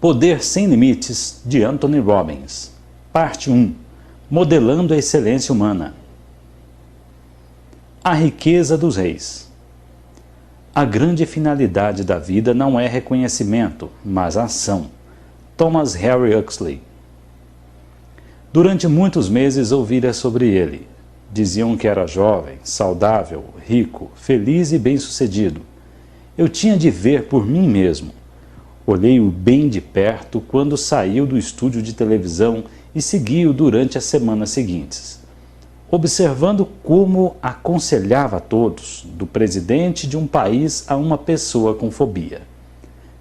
Poder Sem Limites, de Anthony Robbins. Parte 1. Modelando a excelência humana. A riqueza dos reis. A grande finalidade da vida não é reconhecimento, mas ação. Thomas Henry Huxley. Durante muitos meses ouvira sobre ele. Diziam que era jovem, saudável, rico, feliz e bem-sucedido. Eu tinha de ver por mim mesmo. Olhei-o bem de perto quando saiu do estúdio de televisão e segui-o durante as semanas seguintes, observando como aconselhava a todos, do presidente de um país a uma pessoa com fobia.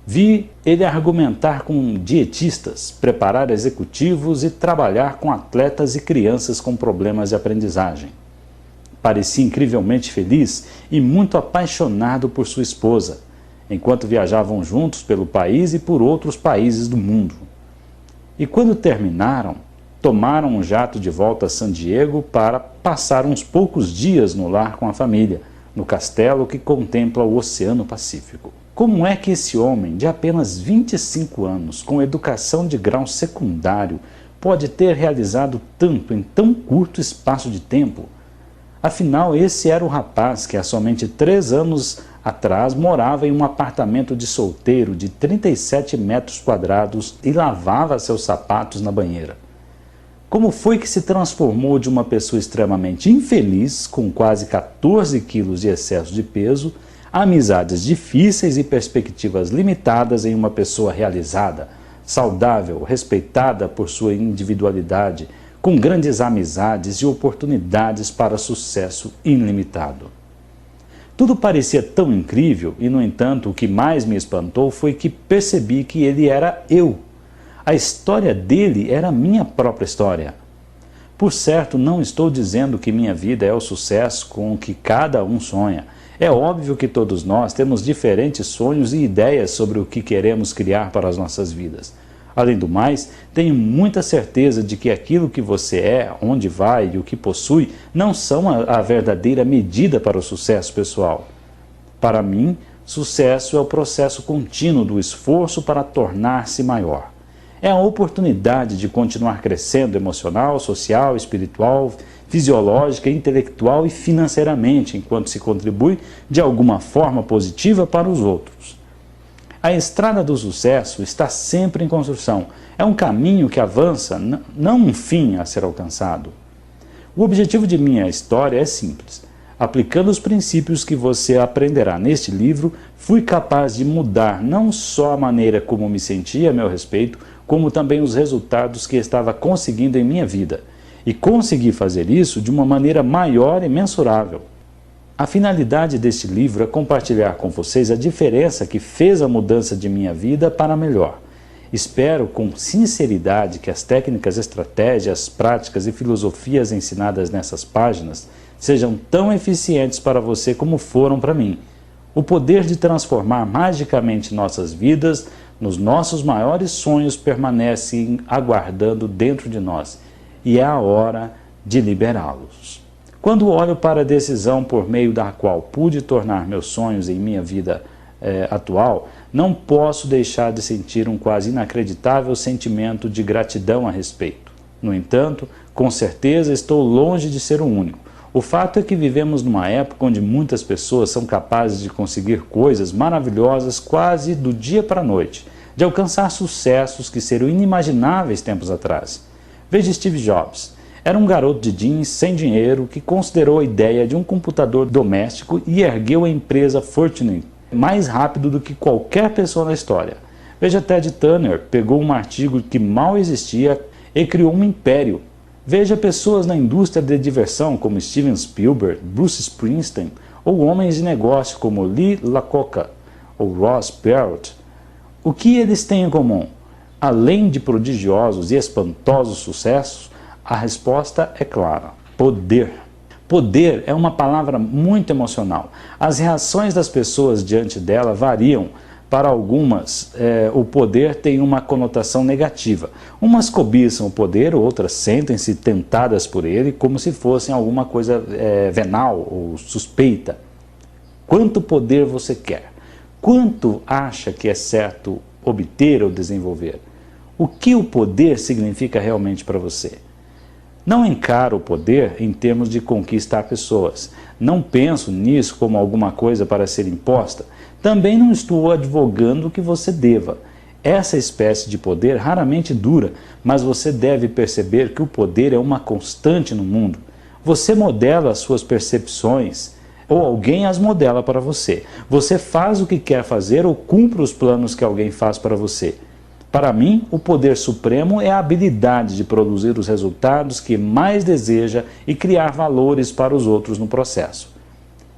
Vi ele argumentar com dietistas, preparar executivos e trabalhar com atletas e crianças com problemas de aprendizagem. Parecia incrivelmente feliz e muito apaixonado por sua esposa, enquanto viajavam juntos pelo país e por outros países do mundo. E quando terminaram, tomaram um jato de volta a San Diego para passar uns poucos dias no lar com a família, no castelo que contempla o Oceano Pacífico. Como é que esse homem, de apenas 25 anos, com educação de grau secundário, pode ter realizado tanto em tão curto espaço de tempo? Afinal, esse era o rapaz que há somente 3 anos atrás morava em um apartamento de solteiro de 37 metros quadrados e lavava seus sapatos na banheira. Como foi que se transformou de uma pessoa extremamente infeliz, com quase 14 quilos de excesso de peso, a amizades difíceis e perspectivas limitadas em uma pessoa realizada, saudável, respeitada por sua individualidade, com grandes amizades e oportunidades para sucesso ilimitado? Tudo parecia tão incrível e, no entanto, o que mais me espantou foi que percebi que ele era eu. A história dele era a minha própria história. Por certo, não estou dizendo que minha vida é o sucesso com o que cada um sonha. É óbvio que todos nós temos diferentes sonhos e ideias sobre o que queremos criar para as nossas vidas. Além do mais, tenho muita certeza de que aquilo que você é, onde vai e o que possui não são a verdadeira medida para o sucesso pessoal. Para mim, sucesso é o processo contínuo do esforço para tornar-se maior. É a oportunidade de continuar crescendo emocional, social, espiritual, fisiológica, intelectual e financeiramente, enquanto se contribui de alguma forma positiva para os outros. A estrada do sucesso está sempre em construção. É um caminho que avança, não um fim a ser alcançado. O objetivo de minha história é simples. Aplicando os princípios que você aprenderá neste livro, fui capaz de mudar não só a maneira como me sentia a meu respeito, como também os resultados que estava conseguindo em minha vida. E consegui fazer isso de uma maneira maior e mensurável. A finalidade deste livro é compartilhar com vocês a diferença que fez a mudança de minha vida para melhor. Espero com sinceridade que as técnicas, estratégias, práticas e filosofias ensinadas nessas páginas sejam tão eficientes para você como foram para mim. O poder de transformar magicamente nossas vidas nos nossos maiores sonhos permanece aguardando dentro de nós, e é a hora de liberá-los. Quando olho para a decisão por meio da qual pude tornar meus sonhos em minha vida atual, não posso deixar de sentir um quase inacreditável sentimento de gratidão a respeito. No entanto, com certeza estou longe de ser o único. O fato é que vivemos numa época onde muitas pessoas são capazes de conseguir coisas maravilhosas quase do dia para a noite, de alcançar sucessos que seriam inimagináveis tempos atrás. Veja Steve Jobs. Era um garoto de jeans sem dinheiro que considerou a ideia de um computador doméstico e ergueu a empresa Fortune mais rápido do que qualquer pessoa na história. Veja Ted Turner, pegou um artigo que mal existia e criou um império. Veja pessoas na indústria de diversão como Steven Spielberg, Bruce Springsteen, ou homens de negócio como Lee Iacocca ou Ross Perot. O que eles têm em comum? Além de prodigiosos e espantosos sucessos, a resposta é clara: poder. Poder é uma palavra muito emocional. As reações das pessoas diante dela variam. Para algumas, o poder tem uma conotação negativa. Umas cobiçam o poder, outras sentem-se tentadas por ele como se fossem alguma coisa venal ou suspeita. Quanto poder você quer? Quanto acha que é certo obter ou desenvolver. O que o poder significa realmente para você? Não encaro o poder em termos de conquistar pessoas. Não penso nisso como alguma coisa para ser imposta. Também não estou advogando que você deva. Essa espécie de poder raramente dura, mas você deve perceber que o poder é uma constante no mundo. Você modela as suas percepções, ou alguém as modela para você. Você faz o que quer fazer ou cumpre os planos que alguém faz para você. Para mim, o poder supremo é a habilidade de produzir os resultados que mais deseja e criar valores para os outros no processo.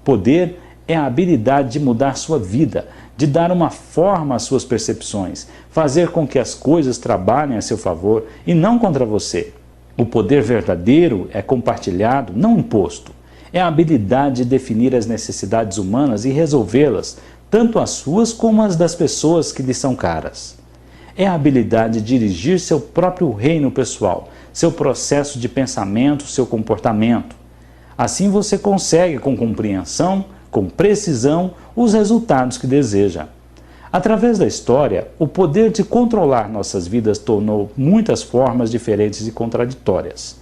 Poder é a habilidade de mudar sua vida, de dar uma forma às suas percepções, fazer com que as coisas trabalhem a seu favor e não contra você. O poder verdadeiro é compartilhado, não imposto. É a habilidade de definir as necessidades humanas e resolvê-las, tanto as suas como as das pessoas que lhe são caras. É a habilidade de dirigir seu próprio reino pessoal, seu processo de pensamento, seu comportamento. Assim você consegue, com compreensão, com precisão, os resultados que deseja. Através da história, o poder de controlar nossas vidas tornou muitas formas diferentes e contraditórias.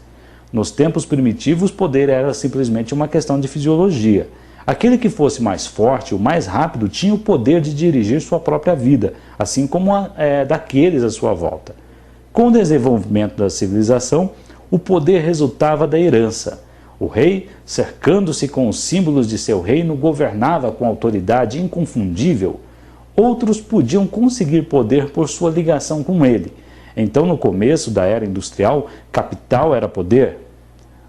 Nos tempos primitivos, poder era simplesmente uma questão de fisiologia. Aquele que fosse mais forte ou mais rápido tinha o poder de dirigir sua própria vida, assim como daqueles à sua volta. Com o desenvolvimento da civilização, o poder resultava da herança. O rei, cercando-se com os símbolos de seu reino, governava com autoridade inconfundível. Outros podiam conseguir poder por sua ligação com ele. Então, no começo da era industrial, capital era poder.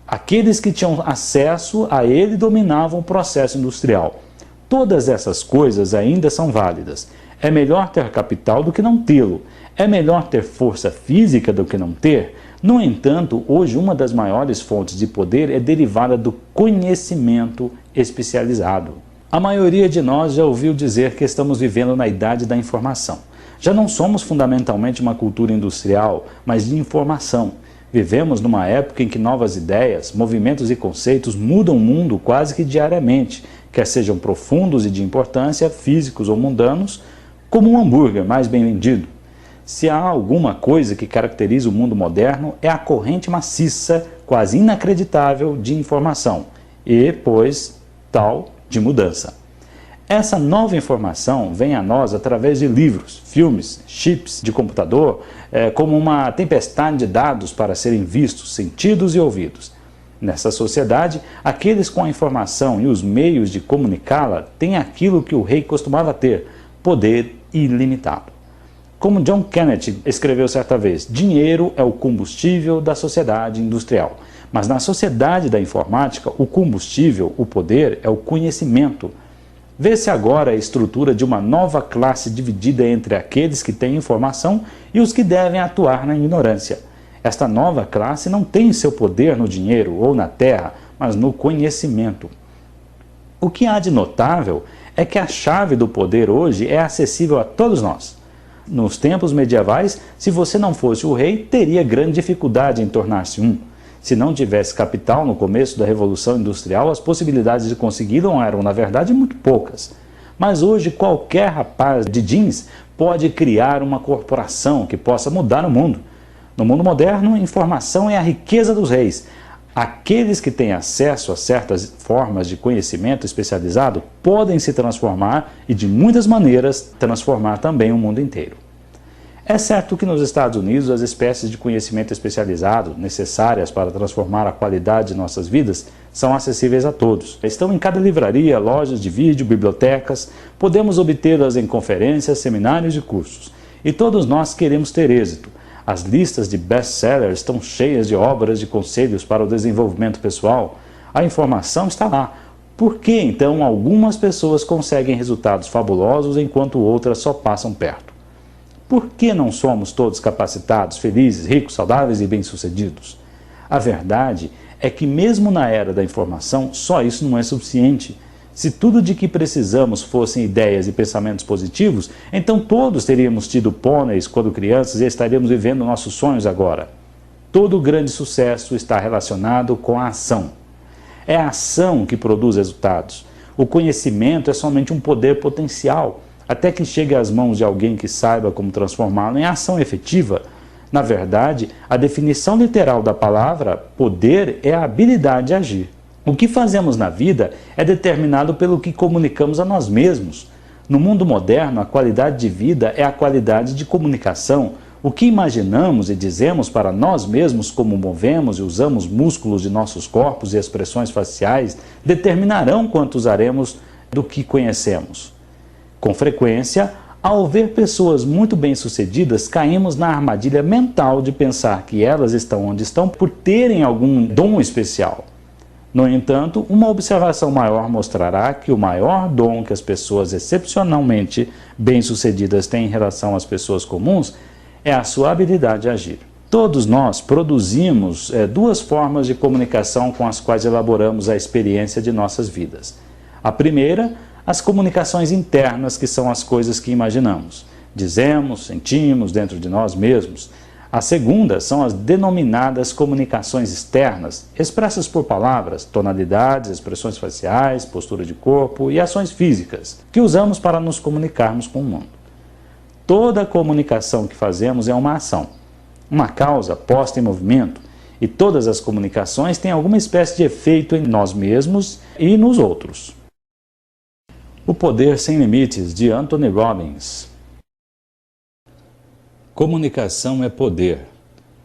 Aqueles que tinham acesso a ele dominavam o processo industrial. Todas essas coisas ainda são válidas. É melhor ter capital do que não tê-lo. É melhor ter força física do que não ter. No entanto, hoje uma das maiores fontes de poder é derivada do conhecimento especializado. A maioria de nós já ouviu dizer que estamos vivendo na idade da informação. Já não somos fundamentalmente uma cultura industrial, mas de informação. Vivemos numa época em que novas ideias, movimentos e conceitos mudam o mundo quase que diariamente, quer sejam profundos e de importância, físicos ou mundanos, como um hambúrguer mais bem vendido. Se há alguma coisa que caracteriza o mundo moderno, é a corrente maciça, quase inacreditável, de informação e, pois, tal, de mudança. Essa nova informação vem a nós através de livros, filmes, chips de computador, como uma tempestade de dados para serem vistos, sentidos e ouvidos. Nessa sociedade, aqueles com a informação e os meios de comunicá-la têm aquilo que o rei costumava ter, poder ilimitado. Como John Kennedy escreveu certa vez, dinheiro é o combustível da sociedade industrial. Mas na sociedade da informática, o combustível, o poder, é o conhecimento. Vê-se agora a estrutura de uma nova classe dividida entre aqueles que têm informação e os que devem atuar na ignorância. Esta nova classe não tem seu poder no dinheiro ou na terra, mas no conhecimento. O que há de notável é que a chave do poder hoje é acessível a todos nós. Nos tempos medievais, se você não fosse o rei, teria grande dificuldade em tornar-se um. Se não tivesse capital no começo da Revolução Industrial, as possibilidades de consegui-lo eram, na verdade, muito poucas. Mas hoje, qualquer rapaz de jeans pode criar uma corporação que possa mudar o mundo. No mundo moderno, informação é a riqueza dos reis. Aqueles que têm acesso a certas formas de conhecimento especializado podem se transformar e, de muitas maneiras, transformar também o mundo inteiro. É certo que nos Estados Unidos as espécies de conhecimento especializado necessárias para transformar a qualidade de nossas vidas são acessíveis a todos. Estão em cada livraria, lojas de vídeo, bibliotecas, podemos obtê-las em conferências, seminários e cursos. E todos nós queremos ter êxito. As listas de best-sellers estão cheias de obras de conselhos para o desenvolvimento pessoal. A informação está lá. Por que então algumas pessoas conseguem resultados fabulosos enquanto outras só passam perto? Por que não somos todos capacitados, felizes, ricos, saudáveis e bem-sucedidos? A verdade é que mesmo na era da informação, só isso não é suficiente. Se tudo de que precisamos fossem ideias e pensamentos positivos, então todos teríamos tido pôneis quando crianças e estaríamos vivendo nossos sonhos agora. Todo grande sucesso está relacionado com a ação. É a ação que produz resultados. O conhecimento é somente um poder potencial. até que chegue às mãos de alguém que saiba como transformá-lo em ação efetiva. Na verdade, a definição literal da palavra poder é a habilidade de agir. O que fazemos na vida é determinado pelo que comunicamos a nós mesmos. No mundo moderno, a qualidade de vida é a qualidade de comunicação. O que imaginamos e dizemos para nós mesmos, como movemos e usamos músculos de nossos corpos e expressões faciais, determinarão quanto usaremos do que conhecemos. Com frequência, ao ver pessoas muito bem-sucedidas, caímos na armadilha mental de pensar que elas estão onde estão por terem algum dom especial. No entanto, uma observação maior mostrará que o maior dom que as pessoas excepcionalmente bem-sucedidas têm em relação às pessoas comuns é a sua habilidade de agir. Todos nós produzimos duas formas de comunicação com as quais elaboramos a experiência de nossas vidas. A primeira, as comunicações internas, que são as coisas que imaginamos, dizemos, sentimos dentro de nós mesmos. A segunda são as denominadas comunicações externas, expressas por palavras, tonalidades, expressões faciais, postura de corpo e ações físicas, que usamos para nos comunicarmos com o mundo. Toda comunicação que fazemos é uma ação, uma causa posta em movimento, e todas as comunicações têm alguma espécie de efeito em nós mesmos e nos outros. O Poder Sem Limites, de Anthony Robbins. Comunicação é poder.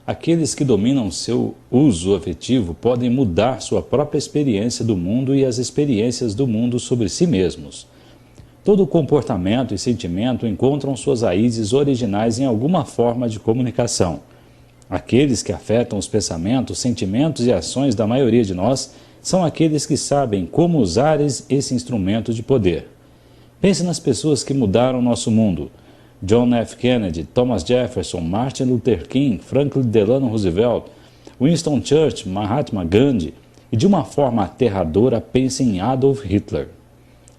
Aqueles que dominam seu uso afetivo podem mudar sua própria experiência do mundo e as experiências do mundo sobre si mesmos. Todo comportamento e sentimento encontram suas raízes originais em alguma forma de comunicação. Aqueles que afetam os pensamentos, sentimentos e ações da maioria de nós são aqueles que sabem como usar esse instrumento de poder. Pense nas pessoas que mudaram nosso mundo. John F. Kennedy, Thomas Jefferson, Martin Luther King, Franklin Delano Roosevelt, Winston Churchill, Mahatma Gandhi e, de uma forma aterradora, pense em Adolf Hitler.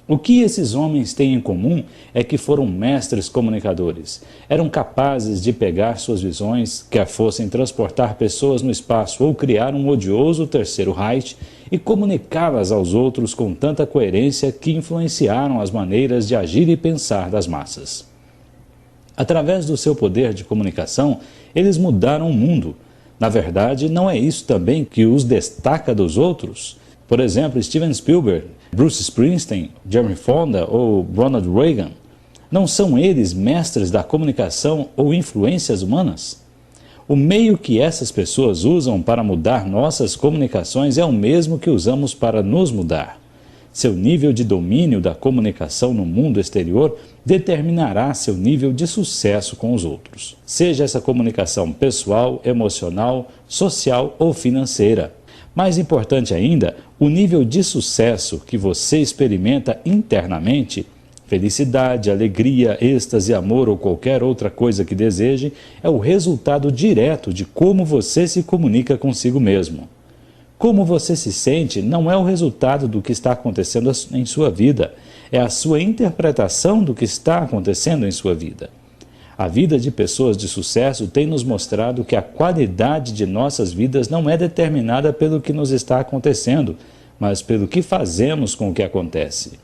O que esses homens têm em comum é que foram mestres comunicadores. Eram capazes de pegar suas visões, quer fossem transportar pessoas no espaço ou criar um odioso Terceiro Reich, e comunicá-las aos outros com tanta coerência que influenciaram as maneiras de agir e pensar das massas. Através do seu poder de comunicação, eles mudaram o mundo. Na verdade, não é isso também que os destaca dos outros? Por exemplo, Steven Spielberg, Bruce Springsteen, Jeremy Fonda ou Ronald Reagan. Não são eles mestres da comunicação ou influências humanas? O meio que essas pessoas usam para mudar nossas comunicações é o mesmo que usamos para nos mudar. Seu nível de domínio da comunicação no mundo exterior determinará seu nível de sucesso com os outros. Seja essa comunicação pessoal, emocional, social ou financeira. Mais importante ainda, o nível de sucesso que você experimenta internamente, felicidade, alegria, êxtase, amor ou qualquer outra coisa que deseje, é o resultado direto de como você se comunica consigo mesmo. Como você se sente não é o resultado do que está acontecendo em sua vida, é a sua interpretação do que está acontecendo em sua vida. A vida de pessoas de sucesso tem nos mostrado que a qualidade de nossas vidas não é determinada pelo que nos está acontecendo, mas pelo que fazemos com o que acontece.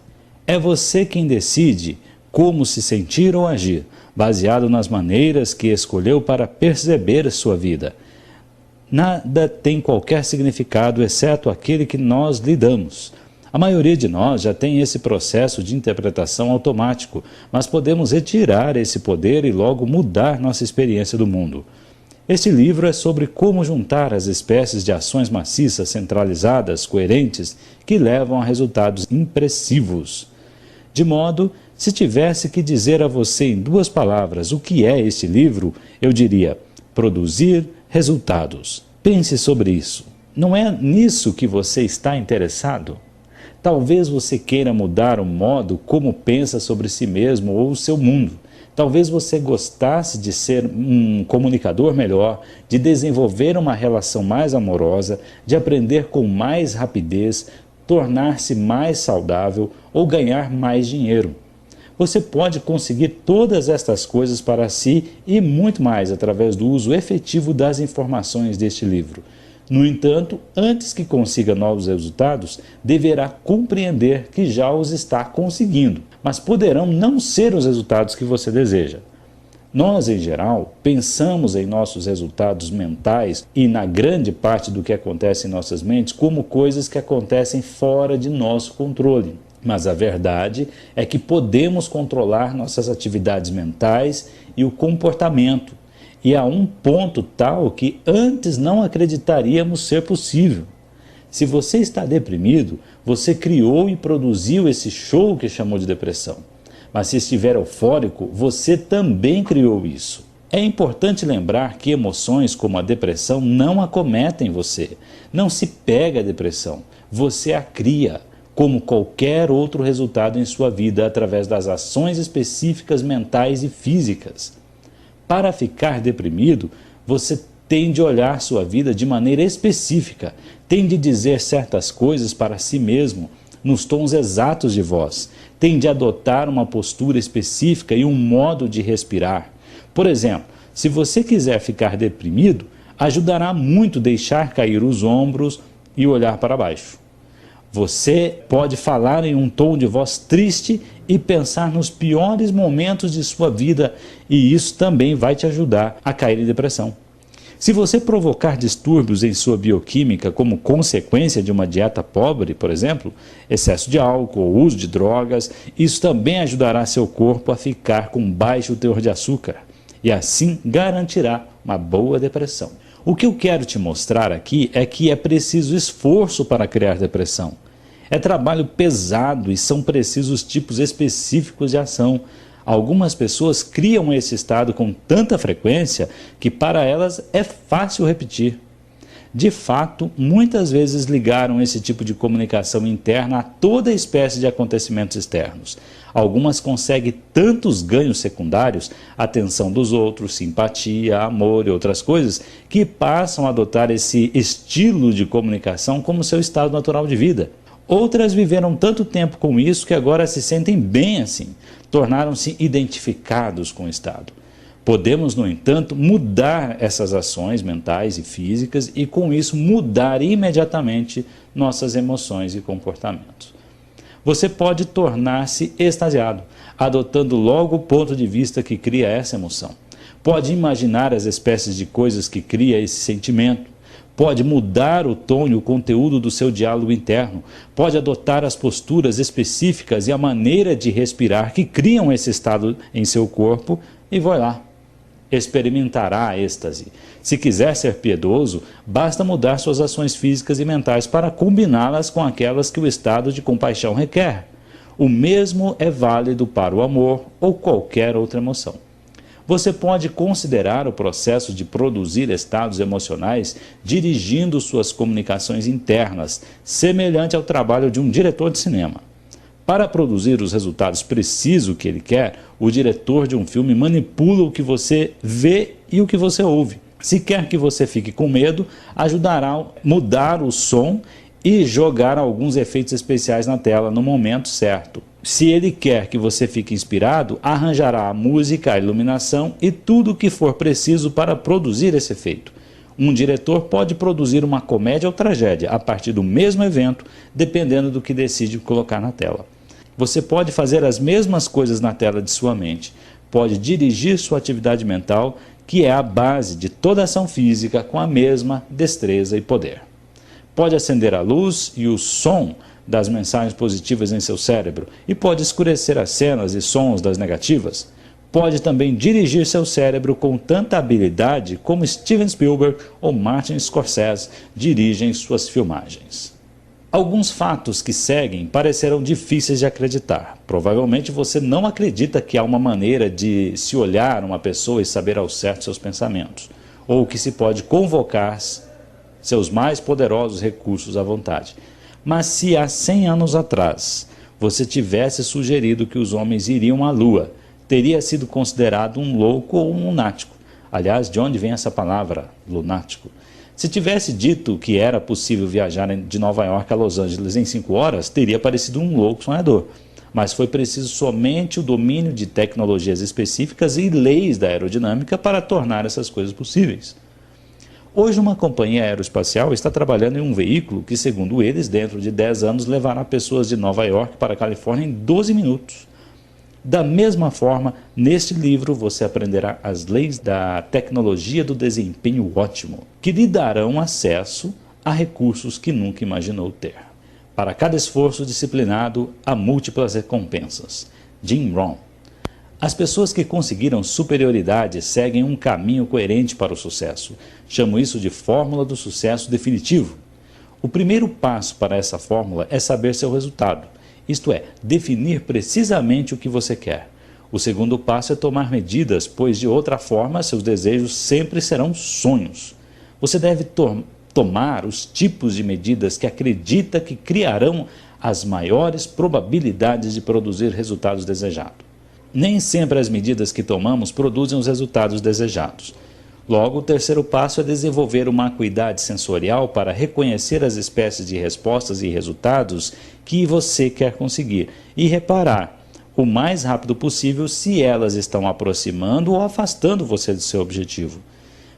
É você quem decide como se sentir ou agir, baseado nas maneiras que escolheu para perceber sua vida. Nada tem qualquer significado exceto aquele que nós lhe damos. A maioria de nós já tem esse processo de interpretação automático, mas podemos retirar esse poder e logo mudar nossa experiência do mundo. Este livro é sobre como juntar as espécies de ações maciças, centralizadas, coerentes, que levam a resultados impressivos. De modo, se tivesse que dizer a você em 2 palavras o que é este livro, eu diria: produzir resultados. Pense sobre isso. Não é nisso que você está interessado? Talvez você queira mudar o modo como pensa sobre si mesmo ou o seu mundo. Talvez você gostasse de ser um comunicador melhor, de desenvolver uma relação mais amorosa, de aprender com mais rapidez, tornar-se mais saudável ou ganhar mais dinheiro. Você pode conseguir todas estas coisas para si e muito mais através do uso efetivo das informações deste livro. No entanto, antes que consiga novos resultados, deverá compreender que já os está conseguindo. mas poderão não ser os resultados que você deseja. Nós, em geral, pensamos em nossos resultados mentais e na grande parte do que acontece em nossas mentes como coisas que acontecem fora de nosso controle. Mas a verdade é que podemos controlar nossas atividades mentais e o comportamento, e a um ponto tal que antes não acreditaríamos ser possível. Se você está deprimido, você criou e produziu esse show que chamou de depressão. Mas se estiver eufórico, você também criou isso. É importante lembrar que emoções como a depressão não acometem você. Não se pega a depressão, você a cria, como qualquer outro resultado em sua vida através das ações específicas mentais e físicas. Para ficar deprimido, você tem de olhar sua vida de maneira específica, tem de dizer certas coisas para si mesmo, nos tons exatos de voz, tem de adotar uma postura específica e um modo de respirar. Por exemplo, se você quiser ficar deprimido, ajudará muito deixar cair os ombros e olhar para baixo. Você pode falar em um tom de voz triste e pensar nos piores momentos de sua vida, e isso também vai te ajudar a cair em depressão. Se você provocar distúrbios em sua bioquímica como consequência de uma dieta pobre, por exemplo, excesso de álcool ou uso de drogas, isso também ajudará seu corpo a ficar com baixo teor de açúcar e assim garantirá uma boa depressão. O que eu quero te mostrar aqui é que é preciso esforço para criar depressão. É trabalho pesado e são precisos tipos específicos de ação. Algumas pessoas criam esse estado com tanta frequência que para elas é fácil repetir. De fato, muitas vezes ligaram esse tipo de comunicação interna a toda espécie de acontecimentos externos. Algumas conseguem tantos ganhos secundários, atenção dos outros, simpatia, amor e outras coisas, que passam a adotar esse estilo de comunicação como seu estado natural de vida. Outras viveram tanto tempo com isso que agora se sentem bem assim, tornaram-se identificados com o estado. Podemos, no entanto, mudar essas ações mentais e físicas e, com isso, mudar imediatamente nossas emoções e comportamentos. Você pode tornar-se extasiado, adotando logo o ponto de vista que cria essa emoção. Pode imaginar as espécies de coisas que cria esse sentimento. Pode mudar o tom e o conteúdo do seu diálogo interno, pode adotar as posturas específicas e a maneira de respirar que criam esse estado em seu corpo e vai lá, experimentará a êxtase. Se quiser ser piedoso, basta mudar suas ações físicas e mentais para combiná-las com aquelas que o estado de compaixão requer. O mesmo é válido para o amor ou qualquer outra emoção. Você pode considerar o processo de produzir estados emocionais dirigindo suas comunicações internas, semelhante ao trabalho de um diretor de cinema. Para produzir os resultados precisos que ele quer, o diretor de um filme manipula o que você vê e o que você ouve. Se quer que você fique com medo, ajudará a mudar o som e jogar alguns efeitos especiais na tela no momento certo. Se ele quer que você fique inspirado, arranjará a música, a iluminação e tudo o que for preciso para produzir esse efeito. Um diretor pode produzir uma comédia ou tragédia a partir do mesmo evento, dependendo do que decide colocar na tela. Você pode fazer as mesmas coisas na tela de sua mente, pode dirigir sua atividade mental, que é a base de toda ação física, com a mesma destreza e poder. Pode acender a luz e o som das mensagens positivas em seu cérebro e pode escurecer as cenas e sons das negativas. Pode também dirigir seu cérebro com tanta habilidade como Steven Spielberg ou Martin Scorsese dirigem suas filmagens. Alguns fatos que seguem parecerão difíceis de acreditar. Provavelmente você não acredita que há uma maneira de se olhar uma pessoa e saber ao certo seus pensamentos, ou que se pode convocar seus mais poderosos recursos à vontade. Mas se há 100 anos atrás você tivesse sugerido que os homens iriam à Lua, teria sido considerado um louco ou um lunático. Aliás, de onde vem essa palavra, lunático? Se tivesse dito que era possível viajar de Nova York a Los Angeles em 5 horas, teria parecido um louco sonhador. Mas foi preciso somente o domínio de tecnologias específicas e leis da aerodinâmica para tornar essas coisas possíveis. Hoje, uma companhia aeroespacial está trabalhando em um veículo que, segundo eles, dentro de 10 anos levará pessoas de Nova York para a Califórnia em 12 minutos. Da mesma forma, neste livro você aprenderá as leis da tecnologia do desempenho ótimo, que lhe darão acesso a recursos que nunca imaginou ter. Para cada esforço disciplinado, há múltiplas recompensas. Jim Rohn. As pessoas que conseguiram superioridade seguem um caminho coerente para o sucesso. Chamo isso de fórmula do sucesso definitivo. O primeiro passo para essa fórmula é saber seu resultado, isto é, definir precisamente o que você quer. O segundo passo é tomar medidas, pois de outra forma seus desejos sempre serão sonhos. Você deve tomar os tipos de medidas que acredita que criarão as maiores probabilidades de produzir resultados desejados. Nem sempre as medidas que tomamos produzem os resultados desejados. Logo, o terceiro passo é desenvolver uma acuidade sensorial para reconhecer as espécies de respostas e resultados que você quer conseguir e reparar o mais rápido possível se elas estão aproximando ou afastando você do seu objetivo.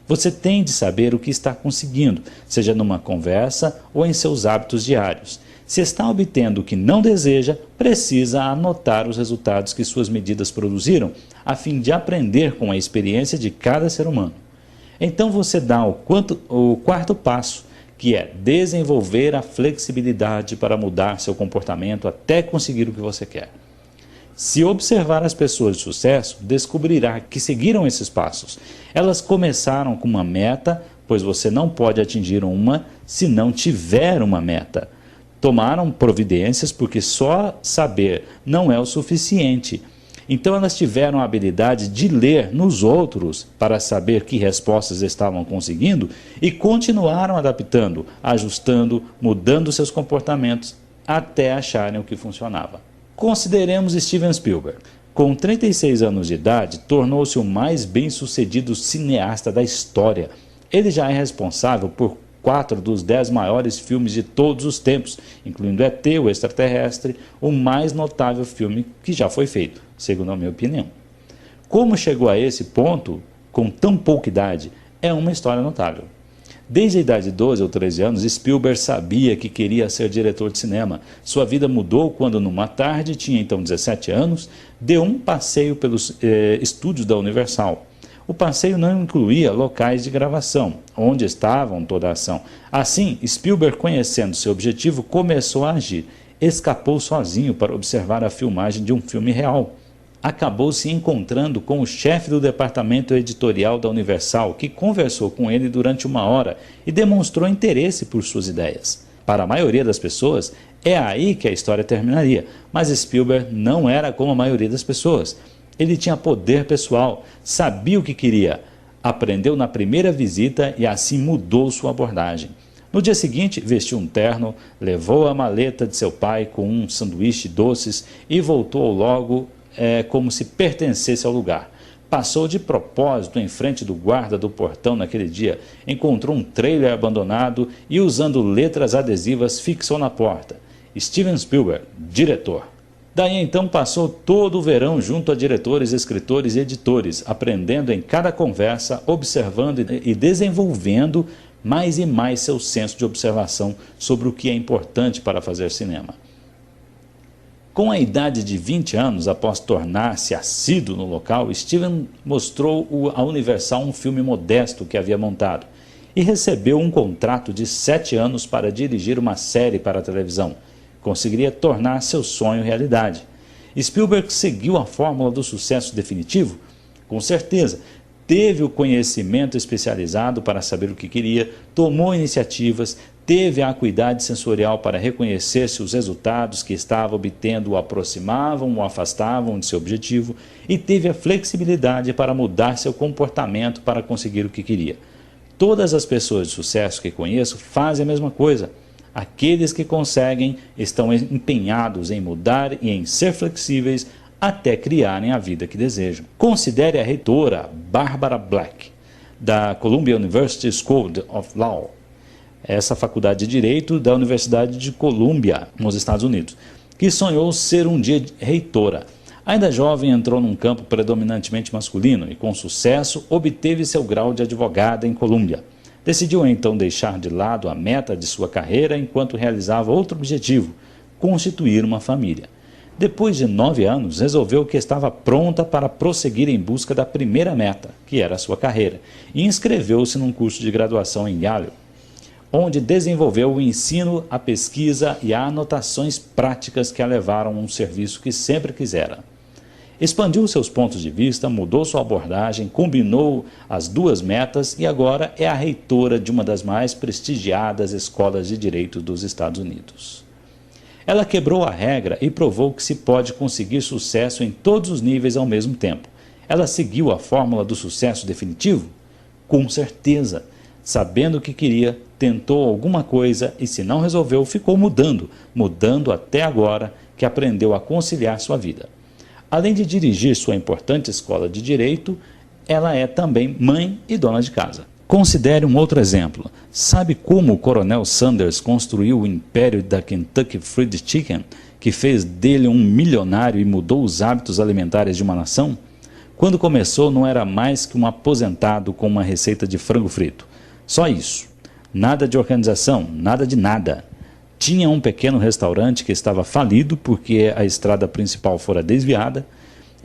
Você tem de saber o que está conseguindo, seja numa conversa ou em seus hábitos diários. Se está obtendo o que não deseja, precisa anotar os resultados que suas medidas produziram, a fim de aprender com a experiência de cada ser humano. Então você dá o quarto passo, que é desenvolver a flexibilidade para mudar seu comportamento até conseguir o que você quer. Se observar as pessoas de sucesso, descobrirá que seguiram esses passos. Elas começaram com uma meta, pois você não pode atingir uma se não tiver uma meta. Tomaram providências porque só saber não é o suficiente. Então elas tiveram a habilidade de ler nos outros para saber que respostas estavam conseguindo e continuaram adaptando, ajustando, mudando seus comportamentos até acharem o que funcionava. Consideremos Steven Spielberg. Com 36 anos de idade, tornou-se o mais bem-sucedido cineasta da história. Ele já é responsável por 4 dos 10 maiores filmes de todos os tempos, incluindo E.T., o Extraterrestre, o mais notável filme que já foi feito, segundo a minha opinião. Como chegou a esse ponto, com tão pouca idade, é uma história notável. Desde a idade de 12 ou 13 anos, Spielberg sabia que queria ser diretor de cinema. Sua vida mudou quando, numa tarde, tinha então 17 anos, deu um passeio pelos estúdios da Universal. O passeio não incluía locais de gravação, onde estavam toda a ação. Assim, Spielberg, conhecendo seu objetivo, começou a agir. Escapou sozinho para observar a filmagem de um filme real. Acabou se encontrando com o chefe do departamento editorial da Universal, que conversou com ele durante 1 hora e demonstrou interesse por suas ideias. Para a maioria das pessoas, é aí que a história terminaria, mas Spielberg não era como a maioria das pessoas. Ele tinha poder pessoal, sabia o que queria, aprendeu na primeira visita e assim mudou sua abordagem. No dia seguinte, vestiu um terno, levou a maleta de seu pai com um sanduíche de doces e voltou logo como se pertencesse ao lugar. Passou de propósito em frente do guarda do portão naquele dia, encontrou um trailer abandonado e, usando letras adesivas, fixou na porta: Steven Spielberg, diretor. Daí então passou todo o verão junto a diretores, escritores e editores, aprendendo em cada conversa, observando e desenvolvendo mais e mais seu senso de observação sobre o que é importante para fazer cinema. Com a idade de 20 anos, após tornar-se assíduo no local, Steven mostrou à Universal um filme modesto que havia montado e recebeu um contrato de 7 anos para dirigir uma série para a televisão. Conseguiria tornar seu sonho realidade. Spielberg seguiu a fórmula do sucesso definitivo? Com certeza. Teve o conhecimento especializado para saber o que queria, tomou iniciativas, teve a acuidade sensorial para reconhecer se os resultados que estava obtendo o aproximavam ou afastavam de seu objetivo e teve a flexibilidade para mudar seu comportamento para conseguir o que queria. Todas as pessoas de sucesso que conheço fazem a mesma coisa. Aqueles que conseguem estão empenhados em mudar e em ser flexíveis até criarem a vida que desejam. Considere a reitora Barbara Black, da Columbia University School of Law, essa faculdade de Direito da Universidade de Columbia, nos Estados Unidos, que sonhou ser um dia reitora. Ainda jovem, entrou num campo predominantemente masculino e, com sucesso, obteve seu grau de advogada em Columbia. Decidiu então deixar de lado a meta de sua carreira enquanto realizava outro objetivo: constituir uma família. Depois de 9 anos, resolveu que estava pronta para prosseguir em busca da primeira meta, que era a sua carreira, e inscreveu-se num curso de graduação em Yale, onde desenvolveu o ensino, a pesquisa e as anotações práticas que a levaram a um serviço que sempre quisera. Expandiu seus pontos de vista, mudou sua abordagem, combinou as duas metas e agora é a reitora de uma das mais prestigiadas escolas de direito dos Estados Unidos. Ela quebrou a regra e provou que se pode conseguir sucesso em todos os níveis ao mesmo tempo. Ela seguiu a fórmula do sucesso definitivo? Com certeza. Sabendo o que queria, tentou alguma coisa e, se não resolveu, ficou mudando até agora que aprendeu a conciliar sua vida. Além de dirigir sua importante escola de direito, ela é também mãe e dona de casa. Considere um outro exemplo. Sabe como o Coronel Sanders construiu o império da Kentucky Fried Chicken, que fez dele um milionário e mudou os hábitos alimentares de uma nação? Quando começou, não era mais que um aposentado com uma receita de frango frito. Só isso. Nada de organização, nada de nada. Tinha um pequeno restaurante que estava falido porque a estrada principal fora desviada.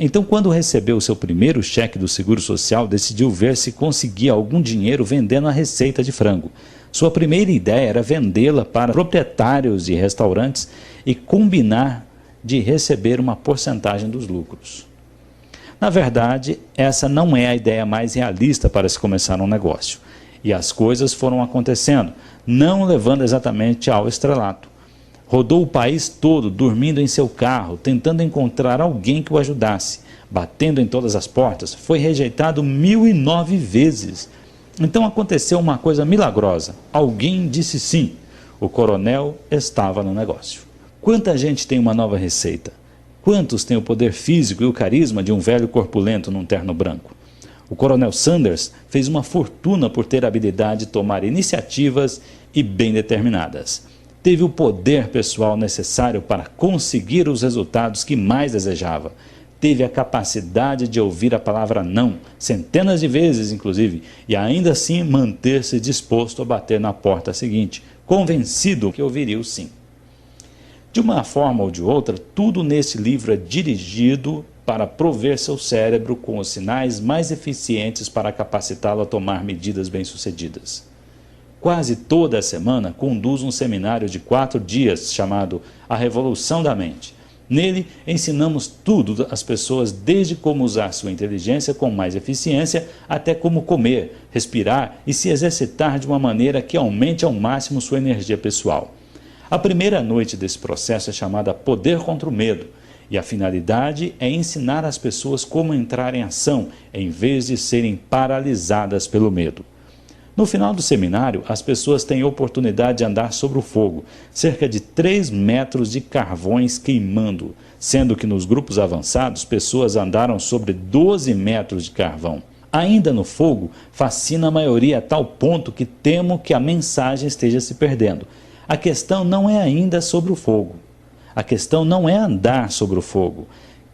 Então, quando recebeu seu primeiro cheque do Seguro Social, decidiu ver se conseguia algum dinheiro vendendo a receita de frango. Sua primeira ideia era vendê-la para proprietários de restaurantes e combinar de receber uma porcentagem dos lucros. Na verdade, essa não é a ideia mais realista para se começar um negócio. E as coisas foram acontecendo, não levando exatamente ao estrelato. Rodou o país todo, dormindo em seu carro, tentando encontrar alguém que o ajudasse. Batendo em todas as portas, foi rejeitado 1009 vezes. Então aconteceu uma coisa milagrosa. Alguém disse sim. O coronel estava no negócio. Quanta gente tem uma nova receita? Quantos têm o poder físico e o carisma de um velho corpulento num terno branco? O Coronel Sanders fez uma fortuna por ter a habilidade de tomar iniciativas e bem determinadas. Teve o poder pessoal necessário para conseguir os resultados que mais desejava. Teve a capacidade de ouvir a palavra não, centenas de vezes inclusive, e ainda assim manter-se disposto a bater na porta seguinte, convencido que ouviria o sim. De uma forma ou de outra, tudo nesse livro é dirigido para prover seu cérebro com os sinais mais eficientes para capacitá-lo a tomar medidas bem-sucedidas. Quase toda a semana conduz um seminário de 4 dias chamado A Revolução da Mente. Nele, ensinamos tudo às pessoas, desde como usar sua inteligência com mais eficiência, até como comer, respirar e se exercitar de uma maneira que aumente ao máximo sua energia pessoal. A primeira noite desse processo é chamada Poder contra o Medo, e a finalidade é ensinar as pessoas como entrar em ação, em vez de serem paralisadas pelo medo. No final do seminário, as pessoas têm a oportunidade de andar sobre o fogo, cerca de 3 metros de carvões queimando, sendo que nos grupos avançados, pessoas andaram sobre 12 metros de carvão. Ainda no fogo, fascina a maioria a tal ponto que temo que a mensagem esteja se perdendo. A questão não é ainda sobre o fogo. A questão não é andar sobre o fogo.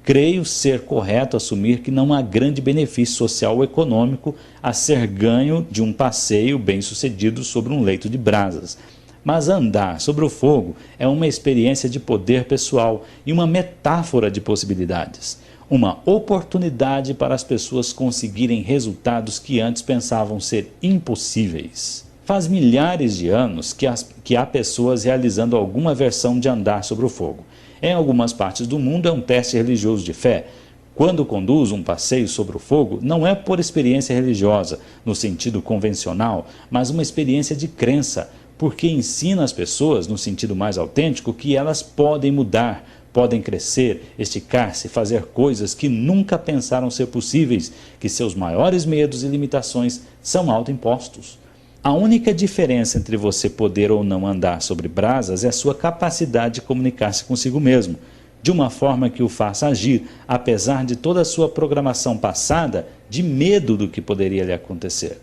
Creio ser correto assumir que não há grande benefício social ou econômico a ser ganho de um passeio bem-sucedido sobre um leito de brasas. Mas andar sobre o fogo é uma experiência de poder pessoal e uma metáfora de possibilidades. Uma oportunidade para as pessoas conseguirem resultados que antes pensavam ser impossíveis. Faz milhares de anos que há pessoas realizando alguma versão de andar sobre o fogo. Em algumas partes do mundo é um teste religioso de fé. Quando conduz um passeio sobre o fogo, não é por experiência religiosa, no sentido convencional, mas uma experiência de crença, porque ensina as pessoas, no sentido mais autêntico, que elas podem mudar, podem crescer, esticar-se, fazer coisas que nunca pensaram ser possíveis, que seus maiores medos e limitações são autoimpostos. A única diferença entre você poder ou não andar sobre brasas é a sua capacidade de comunicar-se consigo mesmo, de uma forma que o faça agir, apesar de toda a sua programação passada de medo do que poderia lhe acontecer.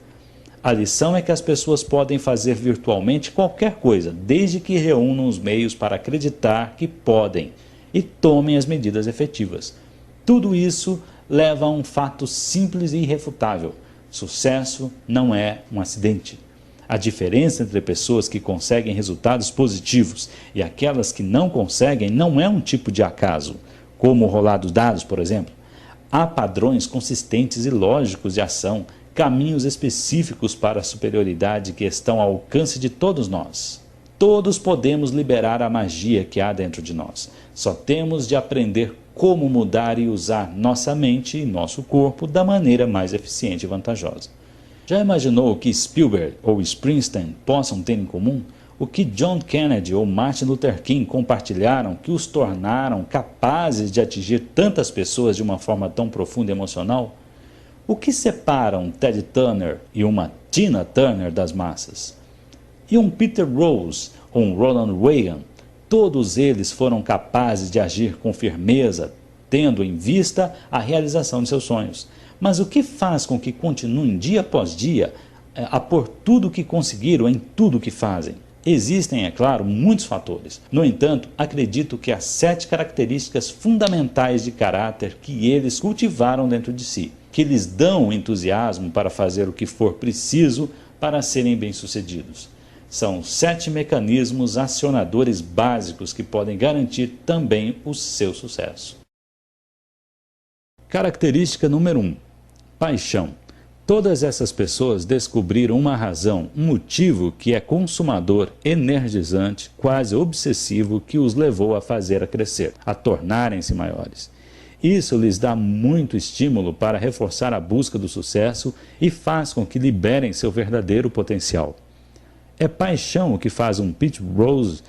A lição é que as pessoas podem fazer virtualmente qualquer coisa, desde que reúnam os meios para acreditar que podem e tomem as medidas efetivas. Tudo isso leva a um fato simples e irrefutável: sucesso não é um acidente. A diferença entre pessoas que conseguem resultados positivos e aquelas que não conseguem não é um tipo de acaso, como rolar dos dados, por exemplo. Há padrões consistentes e lógicos de ação, caminhos específicos para a superioridade que estão ao alcance de todos nós. Todos podemos liberar a magia que há dentro de nós. Só temos de aprender como mudar e usar nossa mente e nosso corpo da maneira mais eficiente e vantajosa. Já imaginou o que Spielberg ou Springsteen possam ter em comum? O que John Kennedy ou Martin Luther King compartilharam que os tornaram capazes de atingir tantas pessoas de uma forma tão profunda e emocional? O que separa um Ted Turner e uma Tina Turner das massas? E um Peter Rose ou um Ronald Reagan? Todos eles foram capazes de agir com firmeza, tendo em vista a realização de seus sonhos. Mas o que faz com que continuem dia após dia a pôr tudo o que conseguiram em tudo o que fazem? Existem, é claro, muitos fatores. No entanto, acredito que há 7 características fundamentais de caráter que eles cultivaram dentro de si, que lhes dão o entusiasmo para fazer o que for preciso para serem bem-sucedidos. São 7 mecanismos acionadores básicos que podem garantir também o seu sucesso. Característica número 1. Paixão. Todas essas pessoas descobriram uma razão, um motivo que é consumador, energizante, quase obsessivo, que os levou a fazer a crescer, a tornarem-se maiores. Isso lhes dá muito estímulo para reforçar a busca do sucesso e faz com que liberem seu verdadeiro potencial. É paixão o que faz um Pete Rose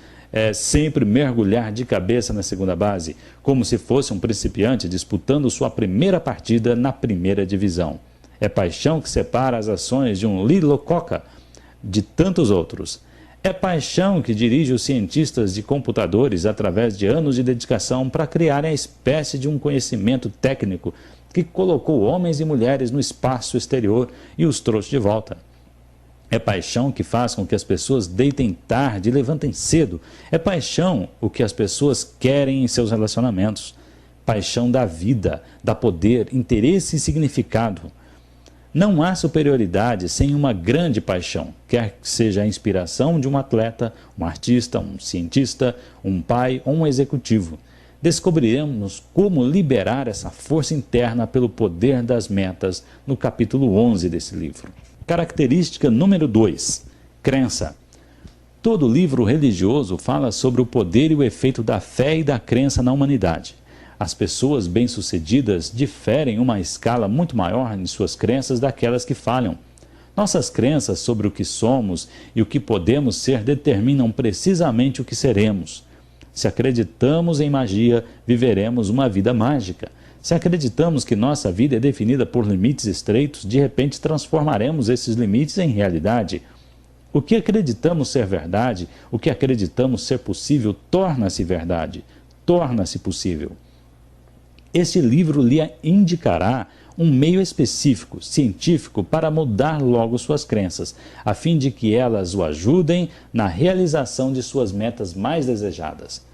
sempre mergulhar de cabeça na segunda base, como se fosse um principiante disputando sua primeira partida na primeira divisão. É paixão que separa as ações de um Lee Iacocca de tantos outros. É paixão que dirige os cientistas de computadores através de anos de dedicação para criarem a espécie de um conhecimento técnico que colocou homens e mulheres no espaço exterior e os trouxe de volta. É paixão que faz com que as pessoas deitem tarde e levantem cedo. É paixão o que as pessoas querem em seus relacionamentos. Paixão dá vida, dá poder, interesse e significado. Não há superioridade sem uma grande paixão, quer que seja a inspiração de um atleta, um artista, um cientista, um pai ou um executivo. Descobriremos como liberar essa força interna pelo poder das metas no capítulo 11 desse livro. Característica número 2. Crença. Todo livro religioso fala sobre o poder e o efeito da fé e da crença na humanidade. As pessoas bem-sucedidas diferem uma escala muito maior em suas crenças daquelas que falham. Nossas crenças sobre o que somos e o que podemos ser determinam precisamente o que seremos. Se acreditamos em magia, viveremos uma vida mágica. Se acreditamos que nossa vida é definida por limites estreitos, de repente transformaremos esses limites em realidade. O que acreditamos ser verdade, o que acreditamos ser possível, torna-se verdade, torna-se possível. Este livro lhe indicará um meio específico, científico, para mudar logo suas crenças, a fim de que elas o ajudem na realização de suas metas mais desejadas.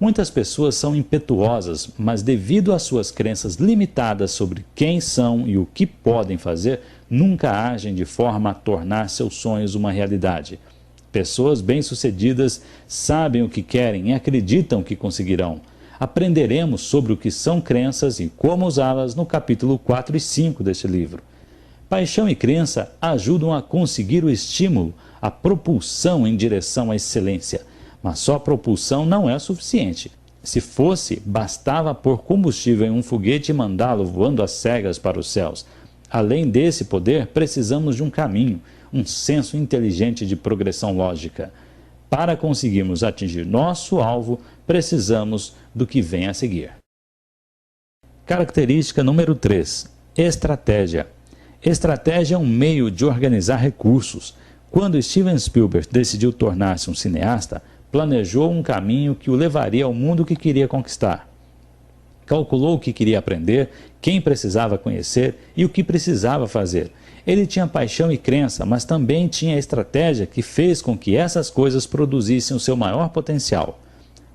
Muitas pessoas são impetuosas, mas devido às suas crenças limitadas sobre quem são e o que podem fazer, nunca agem de forma a tornar seus sonhos uma realidade. Pessoas bem-sucedidas sabem o que querem e acreditam que conseguirão. Aprenderemos sobre o que são crenças e como usá-las no capítulo 4 e 5 deste livro. Paixão e crença ajudam a conseguir o estímulo, a propulsão em direção à excelência. Mas só a propulsão não é suficiente. Se fosse, bastava pôr combustível em um foguete e mandá-lo voando às cegas para os céus. Além desse poder, precisamos de um caminho, um senso inteligente de progressão lógica. Para conseguirmos atingir nosso alvo, precisamos do que vem a seguir. Característica número 3. Estratégia. Estratégia é um meio de organizar recursos. Quando Steven Spielberg decidiu tornar-se um cineasta, planejou um caminho que o levaria ao mundo que queria conquistar. Calculou o que queria aprender, quem precisava conhecer e o que precisava fazer. Ele tinha paixão e crença, mas também tinha estratégia que fez com que essas coisas produzissem o seu maior potencial.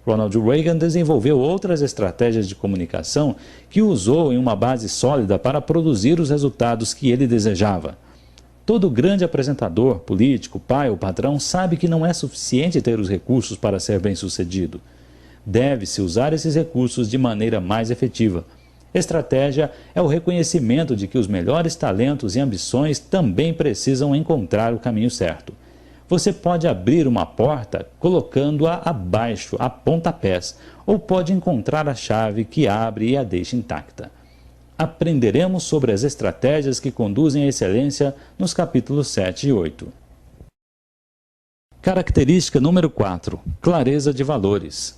Ronald Reagan desenvolveu outras estratégias de comunicação que usou em uma base sólida para produzir os resultados que ele desejava. Todo grande apresentador, político, pai ou patrão sabe que não é suficiente ter os recursos para ser bem-sucedido. Deve-se usar esses recursos de maneira mais efetiva. Estratégia é o reconhecimento de que os melhores talentos e ambições também precisam encontrar o caminho certo. Você pode abrir uma porta colocando-a abaixo, a pontapés, ou pode encontrar a chave que abre e a deixa intacta. Aprenderemos sobre as estratégias que conduzem à excelência nos capítulos 7 e 8. Característica número 4. Clareza de valores.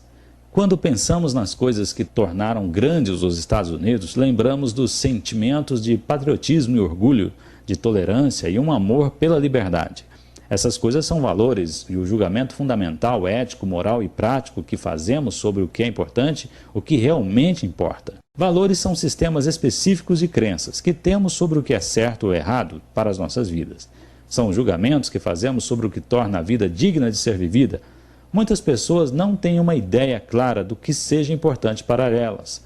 Quando pensamos nas coisas que tornaram grandes os Estados Unidos, lembramos dos sentimentos de patriotismo e orgulho, de tolerância e um amor pela liberdade. Essas coisas são valores e o julgamento fundamental, ético, moral e prático que fazemos sobre o que é importante, o que realmente importa. Valores são sistemas específicos de crenças que temos sobre o que é certo ou errado para as nossas vidas. São julgamentos que fazemos sobre o que torna a vida digna de ser vivida. Muitas pessoas não têm uma ideia clara do que seja importante para elas.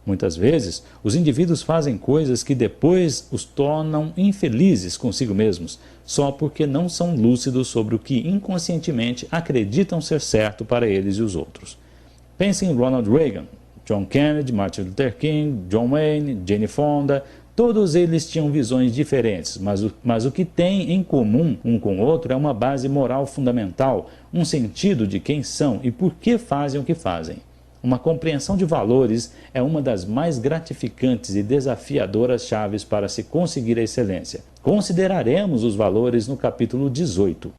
Muitas vezes, os indivíduos fazem coisas que depois os tornam infelizes consigo mesmos, só porque não são lúcidos sobre o que inconscientemente acreditam ser certo para eles e os outros. Pense em Ronald Reagan, John Kennedy, Martin Luther King, John Wayne, Jane Fonda. Todos eles tinham visões diferentes, mas o que têm em comum um com o outro é uma base moral fundamental, um sentido de quem são e por que fazem o que fazem. Uma compreensão de valores é uma das mais gratificantes e desafiadoras chaves para se conseguir a excelência. Consideraremos os valores no capítulo 18.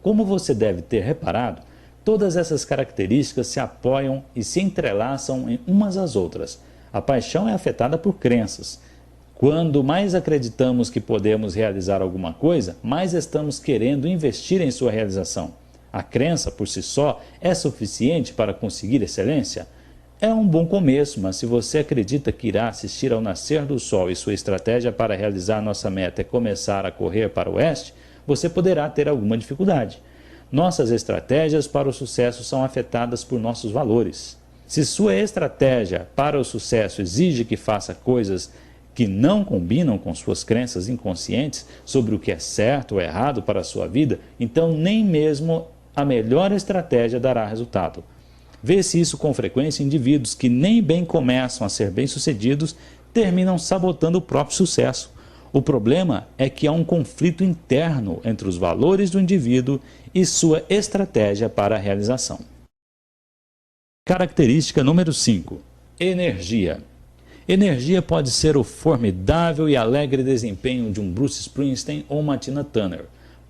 Como você deve ter reparado, todas essas características se apoiam e se entrelaçam em umas às outras. A paixão é afetada por crenças. Quando mais acreditamos que podemos realizar alguma coisa, mais estamos querendo investir em sua realização. A crença, por si só, é suficiente para conseguir excelência? É um bom começo, mas se você acredita que irá assistir ao nascer do sol e sua estratégia para realizar nossa meta é começar a correr para o oeste, você poderá ter alguma dificuldade. Nossas estratégias para o sucesso são afetadas por nossos valores. Se sua estratégia para o sucesso exige que faça coisas que não combinam com suas crenças inconscientes sobre o que é certo ou errado para a sua vida, então nem mesmo a melhor estratégia dará resultado. Vê-se isso com frequência em indivíduos que nem bem começam a ser bem-sucedidos, terminam sabotando o próprio sucesso. O problema é que há um conflito interno entre os valores do indivíduo e sua estratégia para a realização. Característica número 5. Energia. Energia pode ser o formidável e alegre desempenho de um Bruce Springsteen ou uma Tina Turner.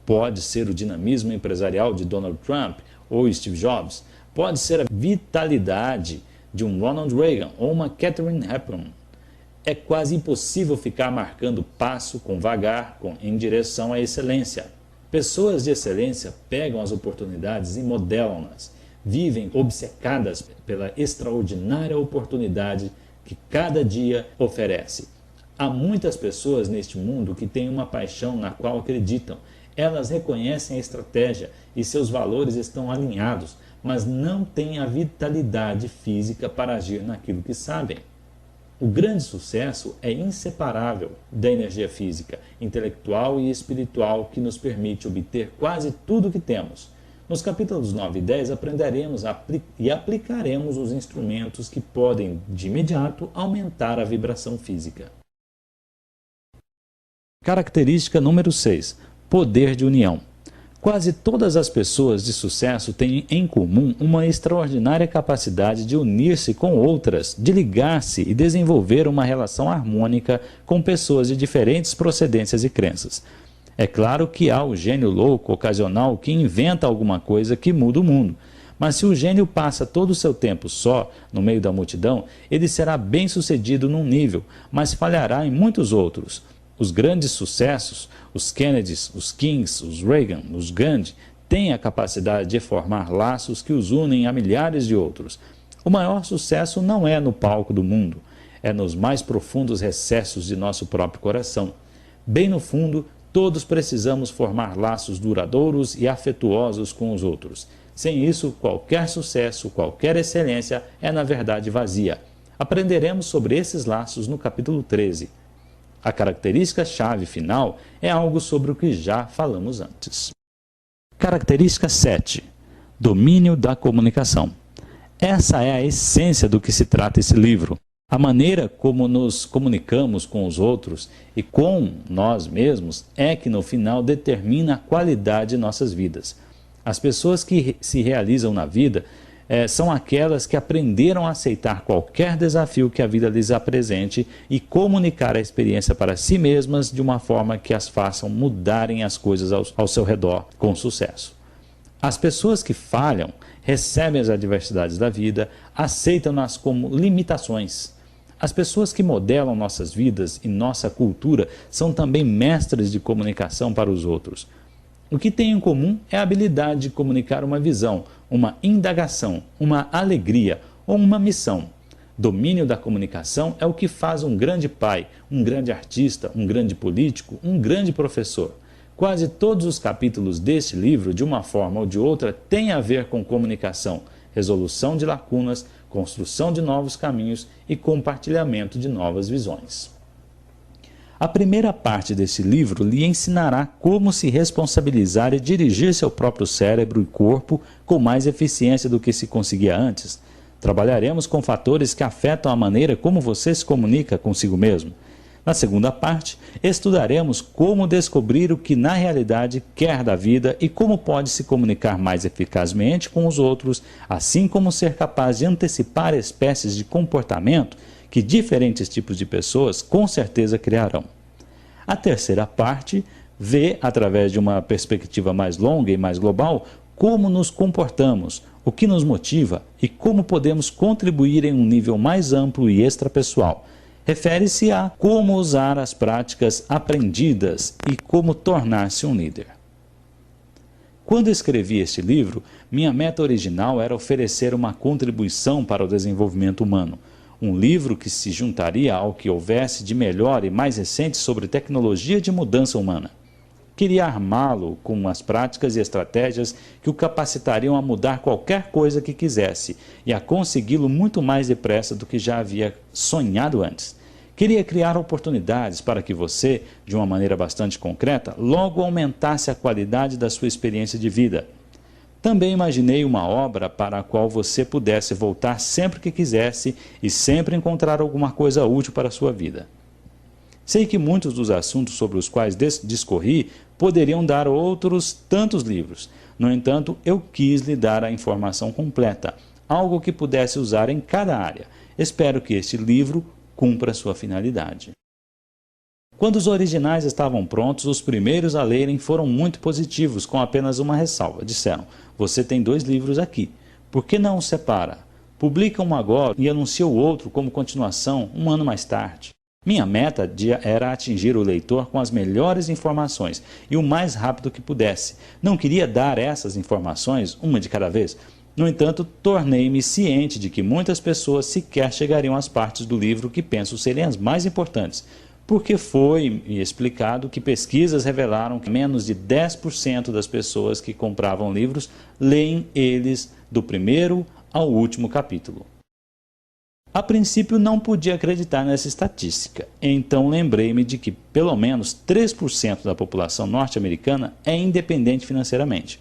Pode ser o dinamismo empresarial de Donald Trump ou Steve Jobs. Pode ser a vitalidade de um Ronald Reagan ou uma Katharine Hepburn. É quase impossível ficar marcando passo com vagar em direção à excelência. Pessoas de excelência pegam as oportunidades e modelam-nas. Vivem obcecadas pela extraordinária oportunidade que cada dia oferece. Há muitas pessoas neste mundo que têm uma paixão na qual acreditam. Elas reconhecem a estratégia e seus valores estão alinhados, mas não têm a vitalidade física para agir naquilo que sabem. O grande sucesso é inseparável da energia física, intelectual e espiritual que nos permite obter quase tudo o que temos. Nos capítulos 9 e 10 aprenderemos e aplicaremos os instrumentos que podem, de imediato, aumentar a vibração física. Característica número 6. Poder de união. Quase todas as pessoas de sucesso têm em comum uma extraordinária capacidade de unir-se com outras, de ligar-se e desenvolver uma relação harmônica com pessoas de diferentes procedências e crenças. É claro que há o gênio louco ocasional que inventa alguma coisa que muda o mundo. Mas se o gênio passa todo o seu tempo só, no meio da multidão, ele será bem-sucedido num nível, mas falhará em muitos outros. Os grandes sucessos, os Kennedys, os Kings, os Reagan, os Gandhi, têm a capacidade de formar laços que os unem a milhares de outros. O maior sucesso não é no palco do mundo, é nos mais profundos recessos de nosso próprio coração. Bem no fundo, todos precisamos formar laços duradouros e afetuosos com os outros. Sem isso, qualquer sucesso, qualquer excelência é na verdade vazia. Aprenderemos sobre esses laços no capítulo 13. A característica-chave final é algo sobre o que já falamos antes. Característica 7. Domínio da comunicação. Essa é a essência do que se trata esse livro. A maneira como nos comunicamos com os outros e com nós mesmos é que no final determina a qualidade de nossas vidas. As pessoas que se realizam na vida são aquelas que aprenderam a aceitar qualquer desafio que a vida lhes apresente e comunicar a experiência para si mesmas de uma forma que as façam mudarem as coisas ao seu redor com sucesso. As pessoas que falham recebem as adversidades da vida, aceitam-nas como limitações. As pessoas que modelam nossas vidas e nossa cultura são também mestres de comunicação para os outros. O que tem em comum é a habilidade de comunicar uma visão, uma indagação, uma alegria ou uma missão. Domínio da comunicação é o que faz um grande pai, um grande artista, um grande político, um grande professor. Quase todos os capítulos deste livro, de uma forma ou de outra, têm a ver com comunicação, resolução de lacunas, construção de novos caminhos e compartilhamento de novas visões. A primeira parte deste livro lhe ensinará como se responsabilizar e dirigir seu próprio cérebro e corpo com mais eficiência do que se conseguia antes. Trabalharemos com fatores que afetam a maneira como você se comunica consigo mesmo. Na segunda parte, estudaremos como descobrir o que na realidade quer da vida e como pode se comunicar mais eficazmente com os outros, assim como ser capaz de antecipar espécies de comportamento que diferentes tipos de pessoas com certeza criarão. A terceira parte vê, através de uma perspectiva mais longa e mais global, como nos comportamos, o que nos motiva e como podemos contribuir em um nível mais amplo e extrapessoal. Refere-se a como usar as práticas aprendidas e como tornar-se um líder. Quando escrevi este livro, minha meta original era oferecer uma contribuição para o desenvolvimento humano. Um livro que se juntaria ao que houvesse de melhor e mais recente sobre tecnologia de mudança humana. Queria armá-lo com as práticas e estratégias que o capacitariam a mudar qualquer coisa que quisesse e a consegui-lo muito mais depressa do que já havia sonhado antes. Queria criar oportunidades para que você, de uma maneira bastante concreta, logo aumentasse a qualidade da sua experiência de vida. Também imaginei uma obra para a qual você pudesse voltar sempre que quisesse e sempre encontrar alguma coisa útil para a sua vida. Sei que muitos dos assuntos sobre os quais discorri poderiam dar outros tantos livros. No entanto, eu quis lhe dar a informação completa, algo que pudesse usar em cada área. Espero que este livro cumpra sua finalidade. Quando os originais estavam prontos, os primeiros a lerem foram muito positivos, com apenas uma ressalva. Disseram: você tem 2 livros aqui, por que não os separa? Publica um agora e anuncia o outro como continuação um ano mais tarde. Minha meta era atingir o leitor com as melhores informações e o mais rápido que pudesse. Não queria dar essas informações uma de cada vez. No entanto, tornei-me ciente de que muitas pessoas sequer chegariam às partes do livro que penso serem as mais importantes, porque foi-me explicado que pesquisas revelaram que menos de 10% das pessoas que compravam livros leem eles do primeiro ao último capítulo. A princípio não podia acreditar nessa estatística, então lembrei-me de que pelo menos 3% da população norte-americana é independente financeiramente.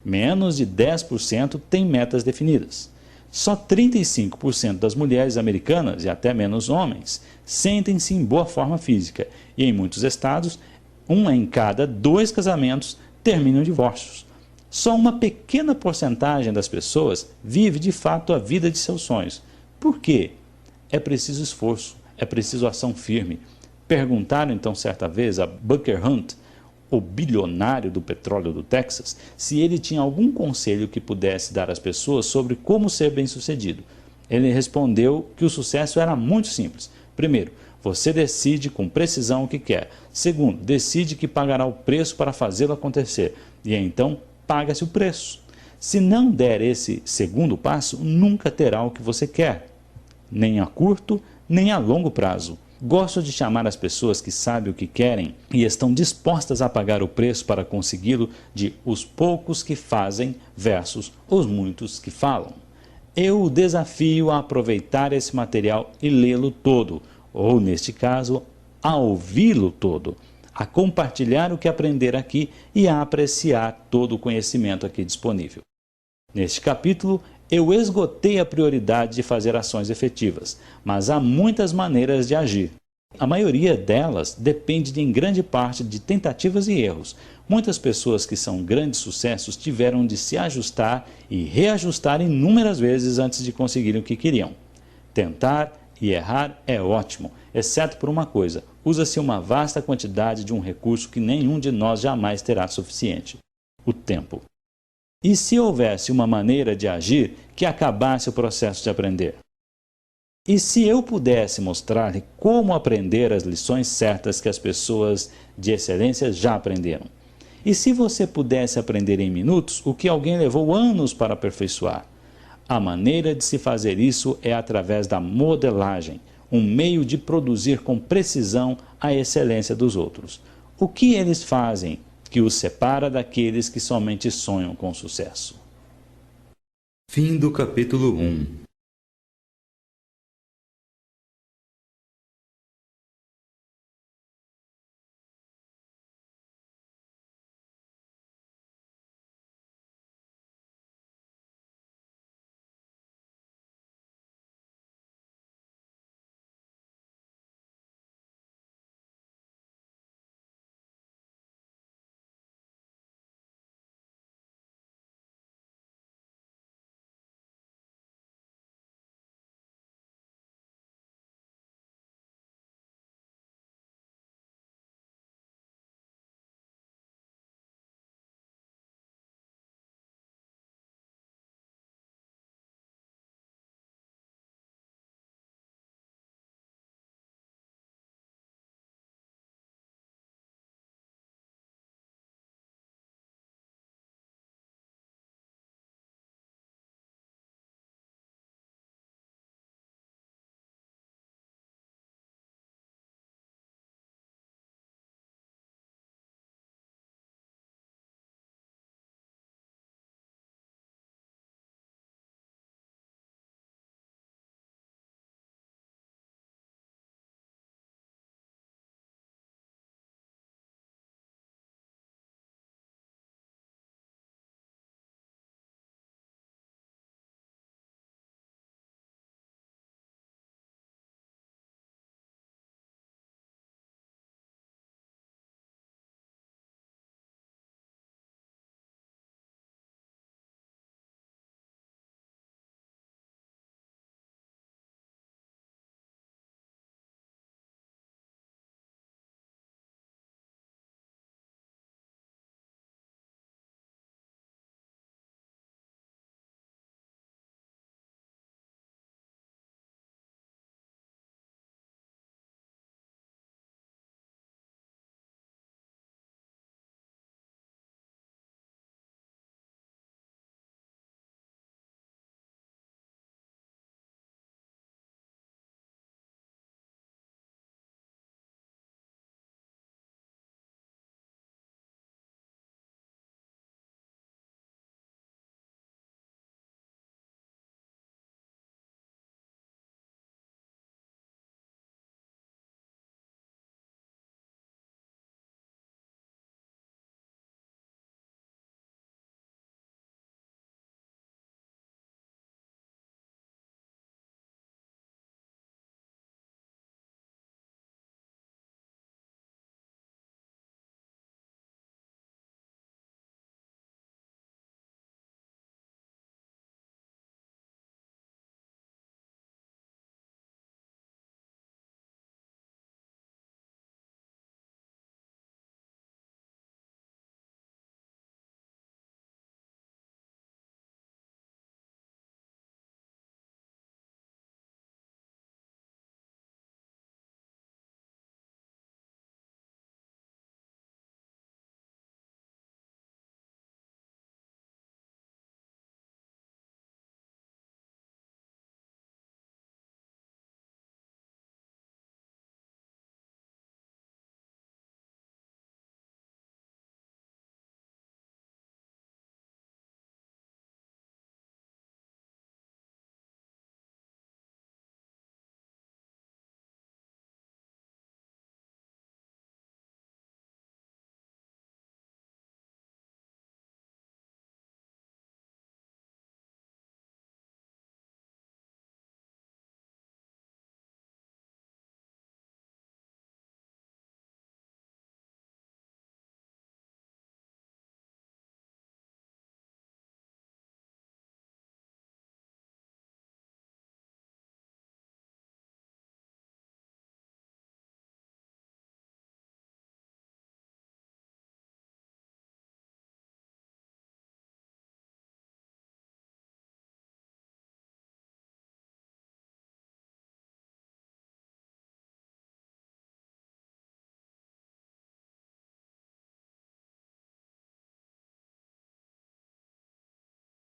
Menos de 10% tem metas definidas. Só 35% das mulheres americanas, e até menos homens, sentem-se em boa forma física, e em muitos estados, 1 em cada 2 casamentos terminam em divórcios. Só uma pequena porcentagem das pessoas vive de fato a vida de seus sonhos. Por quê? É preciso esforço, é preciso ação firme. Perguntaram então certa vez a Booker Hunt, o bilionário do petróleo do Texas, se ele tinha algum conselho que pudesse dar às pessoas sobre como ser bem-sucedido. Ele respondeu que o sucesso era muito simples. Primeiro, você decide com precisão o que quer. Segundo, decide que pagará o preço para fazê-lo acontecer. E então, paga-se o preço. Se não der esse segundo passo, nunca terá o que você quer, nem a curto, nem a longo prazo. Gosto de chamar as pessoas que sabem o que querem e estão dispostas a pagar o preço para consegui-lo de os poucos que fazem versus os muitos que falam. Eu o desafio a aproveitar esse material e lê-lo todo, ou neste caso, a ouvi-lo todo, a compartilhar o que aprender aqui e a apreciar todo o conhecimento aqui disponível. Neste capítulo, eu esgotei a prioridade de fazer ações efetivas, mas há muitas maneiras de agir. A maioria delas depende em grande parte de tentativas e erros. Muitas pessoas que são grandes sucessos tiveram de se ajustar e reajustar inúmeras vezes antes de conseguirem o que queriam. Tentar e errar é ótimo, exceto por uma coisa: usa-se uma vasta quantidade de um recurso que nenhum de nós jamais terá suficiente: o tempo. E se houvesse uma maneira de agir que acabasse o processo de aprender? E se eu pudesse mostrar-lhe como aprender as lições certas que as pessoas de excelência já aprenderam? E se você pudesse aprender em minutos o que alguém levou anos para aperfeiçoar? A maneira de se fazer isso é através da modelagem, um meio de produzir com precisão a excelência dos outros. O que eles fazem que os separa daqueles que somente sonham com sucesso? Fim do capítulo 1.